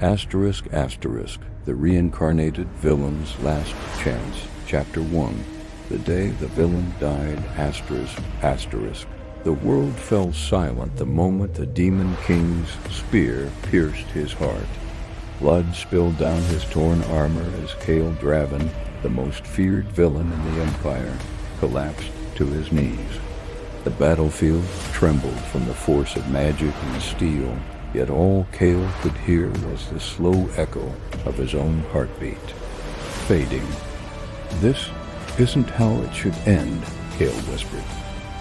Asterisk asterisk, the reincarnated villain's last chance, Chapter 1. The day the villain died, asterisk asterisk. The world fell silent the moment the Demon King's spear pierced his heart. Blood spilled down his torn armor as Kale Draven, the most feared villain in the Empire, collapsed to his knees. The battlefield trembled from the force of magic and steel, yet all Kale could hear was the slow echo of his own heartbeat, fading. "This isn't how it should end," Kale whispered,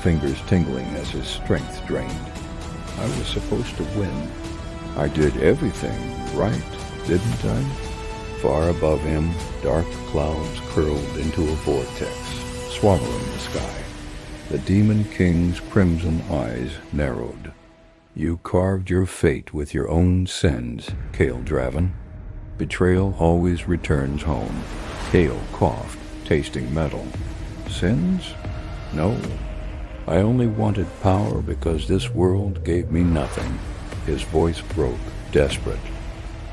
fingers tingling as his strength drained. "I was supposed to win. I did everything right, didn't I?" Far above him, dark clouds curled into a vortex, swallowing the sky. The Demon King's crimson eyes narrowed. "You carved your fate with your own sins, Kale Draven. Betrayal always returns home." Kale coughed, tasting metal. "Sins? No. I only wanted power because this world gave me nothing." His voice broke, desperate.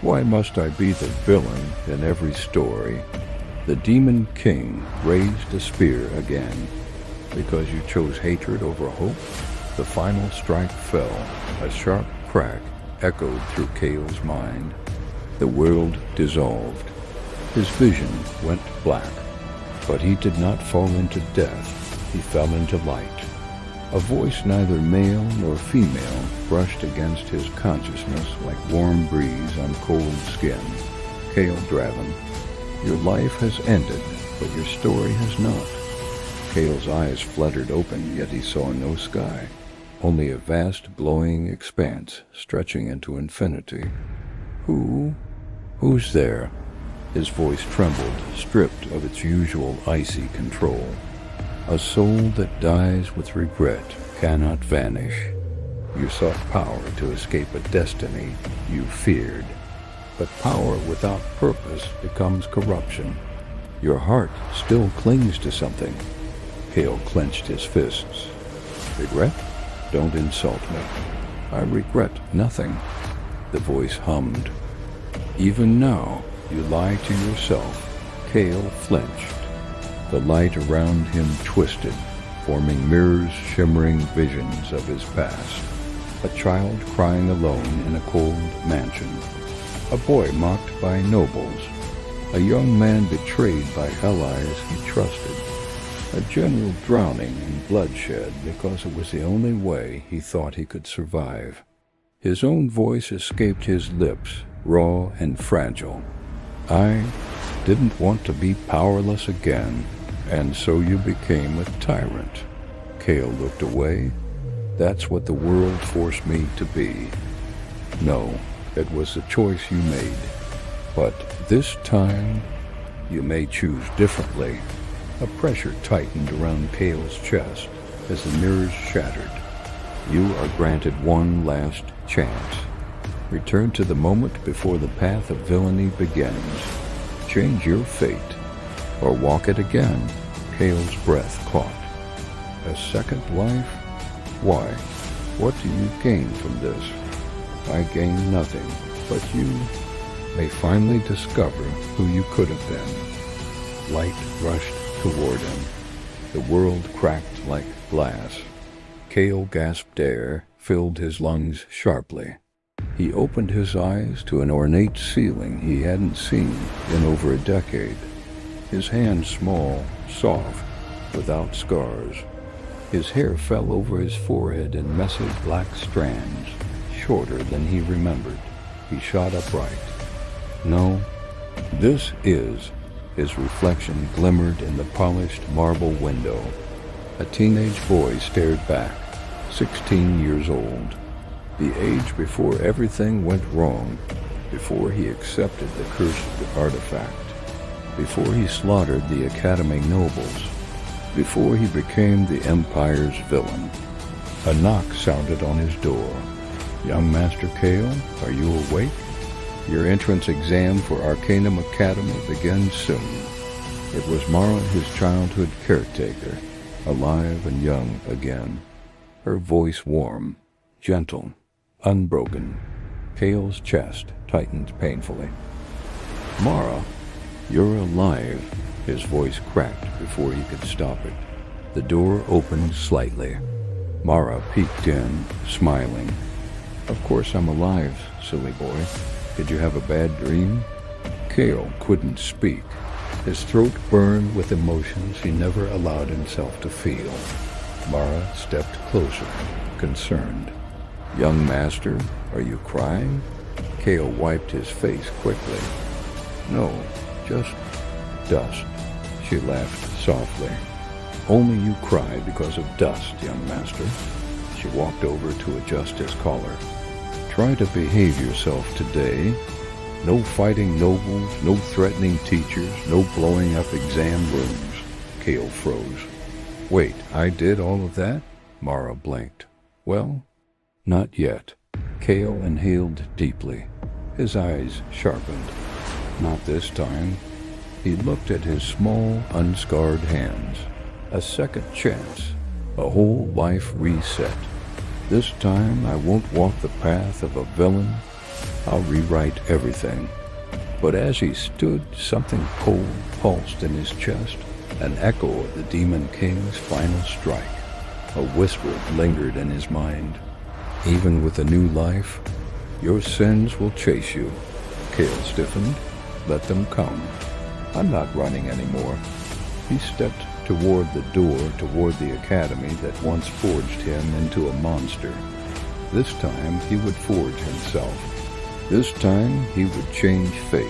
"Why must I be the villain in every story?" The Demon King raised a spear again. "Because you chose hatred over hope?" The final strike fell. A sharp crack echoed through Kale's mind. The world dissolved. His vision went black. But he did not fall into death. He fell into light. A voice neither male nor female brushed against his consciousness like warm breeze on cold skin. "Kale Draven, your life has ended, but your story has not." Kale's eyes fluttered open, yet he saw no sky, only a vast glowing expanse stretching into infinity. Who's there?" His voice trembled, stripped of its usual icy control. "A soul that dies with regret cannot vanish. You sought power to escape a destiny you feared. But power without purpose becomes corruption. Your heart still clings to something." Kale clenched his fists. "Regret? Don't insult me. I regret nothing." The voice hummed. "Even now, you lie to yourself." Kale flinched. The light around him twisted, forming mirrors shimmering visions of his past. A child crying alone in a cold mansion. A boy mocked by nobles. A young man betrayed by allies he trusted. A general drowning in bloodshed because it was the only way he thought he could survive. His own voice escaped his lips, raw and fragile. "I didn't want to be powerless again, and so you became a tyrant." Kale looked away. "That's what the world forced me to be." "No, it was the choice you made. But this time, you may choose differently." A pressure tightened around Kale's chest as the mirrors shattered. "You are granted one last chance. Return to the moment before the path of villainy begins. Change your fate, or walk it again." Kale's breath caught. "A second life? Why? What do you gain from this?" "I gain nothing, but you may finally discover who you could have been." Light rushed toward him. The world cracked like glass. Kale gasped air, filled his lungs sharply. He opened his eyes to an ornate ceiling he hadn't seen in over a decade. His hands small, soft, without scars. His hair fell over his forehead in messy black strands, shorter than he remembered. He shot upright. "No, this is..." His reflection glimmered in the polished marble window. A teenage boy stared back, 16 years old. The age before everything went wrong, before he accepted the cursed artifact, before he slaughtered the Academy nobles, before he became the Empire's villain. A knock sounded on his door. "Young Master Kale, are you awake? Your entrance exam for Arcanum Academy begins soon." It was Mara, his childhood caretaker, alive and young again. Her voice warm, gentle, unbroken. Kale's chest tightened painfully. Mara, you're alive. His voice cracked before he could stop it. The door opened slightly. Mara peeked in, smiling. Of course I'm alive, silly boy. Did you have a bad dream? Kale couldn't speak. His throat burned with emotions he never allowed himself to feel. Mara stepped closer, concerned. Young master, are you crying? Kale wiped his face quickly. No, just dust. She laughed softly. Only you cry because of dust, young master. She walked over to adjust his collar. Try to behave yourself today. No fighting nobles, no threatening teachers, no blowing up exam rooms. Kale froze. Wait, I did all of that? Mara blinked. Well, not yet. Kale inhaled deeply. His eyes sharpened. Not this time. He looked at his small, unscarred hands. A second chance. A whole life reset. This time I won't walk the path of a villain. I'll rewrite everything. But as he stood, something cold pulsed in his chest, an echo of the Demon King's final strike. A whisper lingered in his mind. Even with a new life, your sins will chase you. Kale stiffened. Let them come. I'm not running anymore. He stepped toward the door toward the academy that once forged him into a monster. This time he would forge himself. This time he would change fate.